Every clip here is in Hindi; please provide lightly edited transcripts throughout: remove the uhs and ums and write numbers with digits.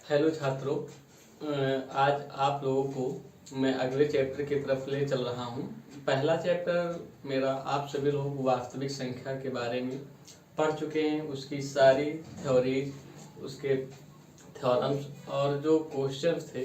हेलो छात्रों, आज आप लोगों को मैं अगले चैप्टर की तरफ ले चल रहा हूँ। पहला चैप्टर मेरा आप सभी लोग वास्तविक संख्या के बारे में पढ़ चुके हैं। उसकी सारी थ्योरीज, उसके थ्योरम्स और जो क्वेश्चंस थे,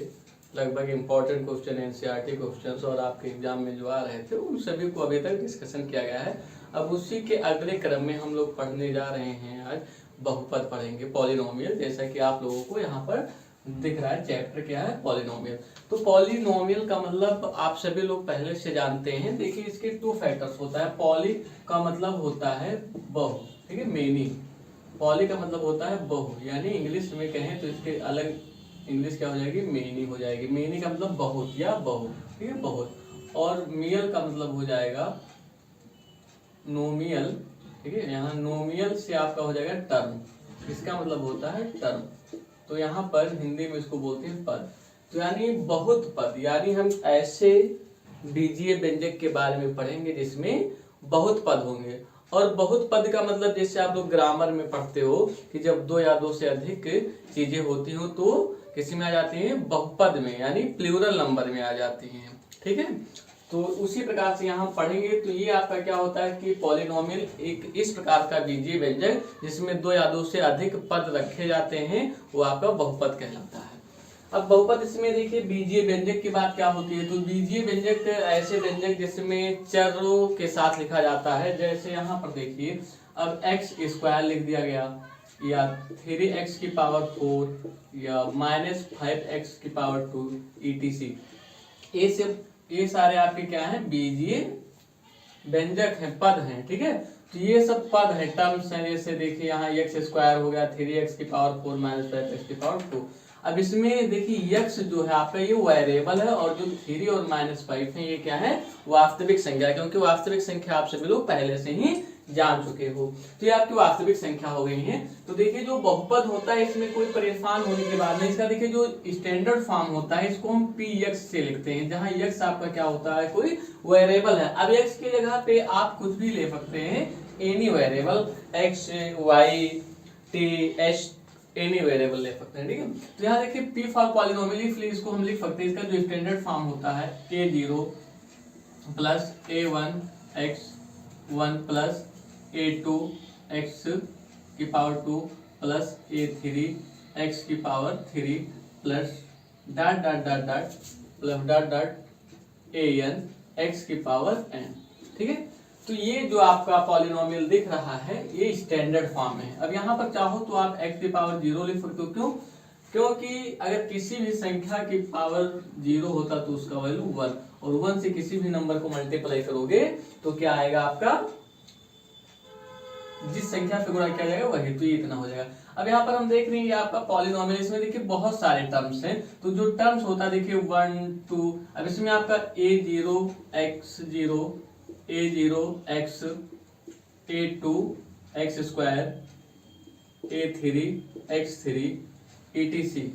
लगभग इम्पोर्टेंट क्वेश्चन, एनसीईआरटी क्वेश्चंस और आपके एग्जाम में जो आ रहे थे, उन सभी को अभी तक डिस्कशन किया गया है। अब उसी के अगले क्रम में हम लोग पढ़ने जा रहे हैं। आज बहुपद पढ़ेंगे, पॉलिनोमियल, जैसा कि आप लोगों को यहाँ पर दिख रहा है। चैप्टर क्या है? पॉलिनोमियल। तो पॉलिनोमियल का मतलब आप सभी लोग पहले से जानते हैं। देखिए, इसके टू फैक्टर्स होता है। पॉली का मतलब होता है बहु, ठीक है, मेनी। पॉली का मतलब होता है बहु, यानी इंग्लिश में कहें तो इसके अलग इंग्लिश क्या हो जाएगी? मेनी हो जाएगी। मेनी का मतलब बहुत या बहु, ठीक है, बहुत। और मियल का मतलब हो जाएगा नोमियल, ठीक है। यहाँ नोमियल से आपका हो जाएगा टर्म, इसका मतलब होता है टर्म। तो यहाँ पर हिंदी में इसको बोलते हैं पद। तो यानी बहुत पद, यानी हम ऐसे बीजीय व्यंजक के बारे में पढ़ेंगे जिसमें बहुत पद होंगे। और बहुत पद का मतलब, जैसे आप लोग ग्रामर में पढ़ते हो कि जब दो या दो से अधिक चीजें होती हो तो किसी में आ जाती हैं? बहुपद में, यानी प्लूरल नंबर में आ जाती हैं, ठीक है। तो उसी प्रकार से यहाँ पढ़ेंगे। तो ये आपका क्या होता है कि पॉलिनोमियल एक इस प्रकार का बीजीय व्यंजक जिसमें दो या दो से अधिक पद रखे जाते हैं, वो आपका बहुपद कहलाता है। अब बहुपद, इसमें देखिए बीजीय व्यंजक की बात क्या होती है। तो बीजीय व्यंजक ऐसे व्यंजक जिसमें चरों के साथ लिखा जाता है। जैसे यहाँ पर देखिए, अब एक्स स्क्वायर लिख दिया गया, या 3x की पावर 4, या -5x की पावर 2 etc। ये सारे आपके क्या हैं? बीजीय व्यंजक हैं, पद हैं, ठीक है। तो ये सब पद हैं, टर्म्स हैं। जैसे देखिए यहाँ एक्स स्क्वायर हो गया, 3x की पावर 4 -5x की पावर 2। अब इसमें देखिए x जो है आपका, ये वेरिएबल है, और जो 3 और -5 है, ये क्या है? वास्तविक संख्या, क्योंकि वास्तविक संख्या आप सभी लोग पहले से ही जान चुके हो। तो ये आपकी वास्तविक संख्या हो गई है। तो देखिए, जो बहुपद होता है इसमें कोई परेशान होने की बात नहीं। इसका देखिए जो स्टैंडर्ड फॉर्म होता है, इसको हम px से लिखते हैं, जहां x आपका क्या होता है? कोई वेरिएबल है। अब x की जगह पे आप कुछ भी ले सकते हैं, any variable, x y t h, any variable ले सकते हैं, ठीक है। तो यहाँ देखिए p फॉर पॉलिनोमियल, इसलिए इसको हम लिख सकते हैं, इसका जो स्टैंडर्ड फॉर्म होता है a0 plus a1 x1 plus a2 x की पावर 2 प्लस a3 x की power 3 plus dot dot dot dot plus dot dot an x की पावर n, ठीक है। तो ये जो आपका पॉलिनोमियल दिख रहा है, ये स्टैंडर्ड फॉर्म है। अब यहाँ पर चाहो तो आप x की पावर 0 लिख सकते हो। क्यों? क्योंकि अगर किसी भी संख्या की पावर 0 होता तो उसका वैल्यू 1, और 1 से किसी भी नंबर को मल्टीप्लाई करोगे तो क्या आएगा आपका? जिस संख्या से गुणा किया जाएगा वही, तो ये इतना हो जाएगा। अब यहाँ पर हम देख रहे हैं, ये आपका पॉलिनोमियल, इसमें देखिए बहुत सारे टर्म्स हैं। तो जो टर्म्स होता है देखिए 1 2, अब इसमें आपका a0 x0, a0 x, a2 x square, a3 x3 etc,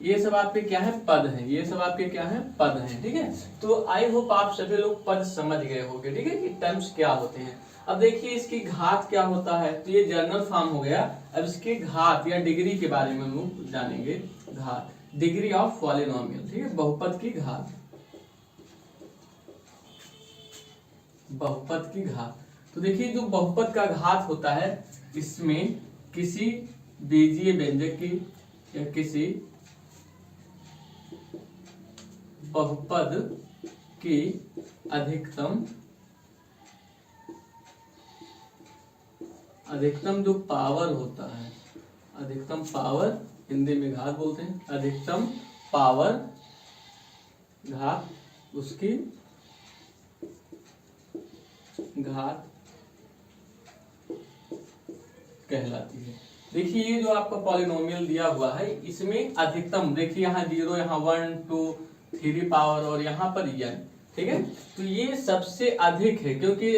ये सब आपके क्या है? पद हैं। ये सब आपके क्या है? पद हैं, ठीक है। तो आई होप आप सभी लोग पद समझ गए होंगे, ठीक है, कि टर्म्स क्या होते हैं। अब देखिए इसकी घात क्या होता है। तो ये जनरल फॉर्म हो गया। अब इसके घात या डिग्री के बारे में हम लोग जानेंगे। घात, डिग्री ऑफ पॉलिनोमियल, ठीक है, बहुपद की घात, बहुपद की घात। तो देखिए जो बहुपद का घात होता है, इसमें किसी बीजीय व्यंजक की या किसी बहुपद की अधिकतम जो पावर होता है, अधिकतम पावर, हिंदी में घात बोलते हैं, अधिकतम पावर घात, उसकी घात कहलाती है। देखिए ये जो आपका पॉलिनोमियल दिया हुआ है, इसमें अधिकतम देखिए यहाँ 0, यहाँ 1 2 3 पावर, और यहाँ पर n, ठीक है। तो ये सबसे अधिक है, क्योंकि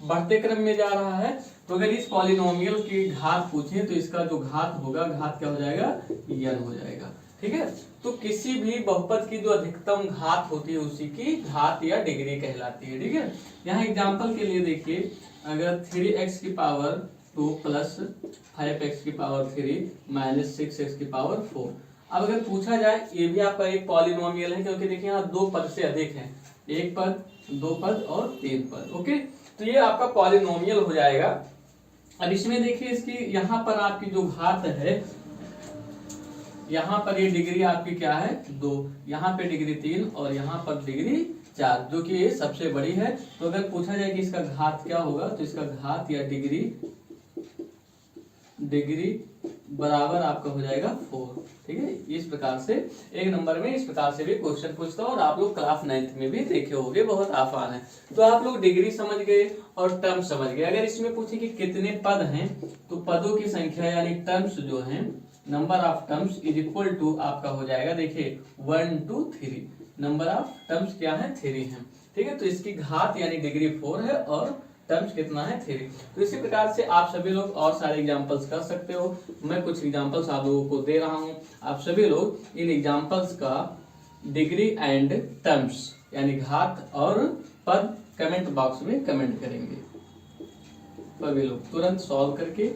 बढ़ते क्रम में जा रहा है। तो अगर इस पॉलिनोमियल की घात पूछे तो इसका जो घात होगा, घात क्या हो जाएगा? n हो जाएगा, ठीक है। तो किसी भी बहुपद की जो अधिकतम घात होती है उसी की घात या डिग्री कहलाती है, ठीक है। यहाँ एग्जांपल के लिए देखिए, अगर 3x की पावर 2 प्लस 5x की पावर 3 माइनस 6x की पावर 4। अब अगर पूछा जाए, ये भी आपका एक पॉलिनोमियल है, क्योंकि देखिए यहाँ 2 पद से अधिक है, 1 पद, 2 पद और 3 पद। ओके, तो ये आपका पॉलिनोमियल हो जाएगा। अब इसमें देखिए इसकी यहाँ पर आपकी जो घात है, यहाँ पर ये डिग्री आपकी क्या है 2, यहाँ पे डिग्री 3 और यहाँ पर डिग्री 4, जो कि ये सबसे बड़ी है। तो अगर पूछा जाए कि इसका घात क्या होगा, तो इसका घात या डिग्री बराबर आपका हो जाएगा 4। ठीक है, इस प्रकार से एक नंबर में इस प्रकार से भी क्वेश्चन पूछता है, और आप लोग क्लास 9th में भी देखे होंगे, बहुत आसान है। तो आप लोग डिग्री समझ गए और टर्म समझ गए। अगर इसमें पूछे कि कितने पद हैं, तो पदों की संख्या यानी टर्म्स जो हैं, number of terms is equal to आपका हो जाएगा, देखिए 1 2 3, नंबर ऑफ टर्म्स क्या है 3 है। ठीक है, तो इसकी घात यानी डिग्री 4 है और टर्म्स कितना है 3। तो इसी प्रकार से आप सभी लोग और सारे एग्जांपल्स कर सकते हो। मैं कुछ एग्जांपल्स आप लोगों को दे रहा हूं, आप सभी लोग इन एग्जांपल्स का डिग्री एंड टर्म्स यानी घात और पद कमेंट बॉक्स में कमेंट करेंगे। सभी लोग तुरंत सॉल्व करके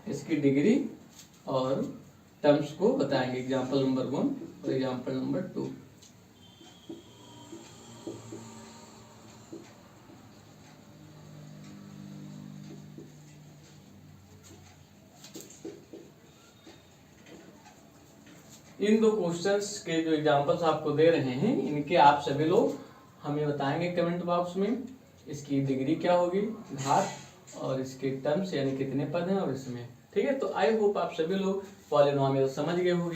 इसकी डिग्री और टर्म्स को बताएंगे, एग्जाम्पल नंबर 1 और एग्जाम्पल नंबर 2। इन 2 क्वेश्चंस के जो एग्जांपल्स आपको दे रहे हैं, इनके आप सभी लोग हमें बताएंगे कमेंट बॉक्स में इसकी डिग्री क्या होगी, घात, और इसके टर्म्स यानी कितने पद हैं और इसमें। ठीक है, तो आई होप आप सभी लोग पॉलिनोमियल समझ गए होंगे।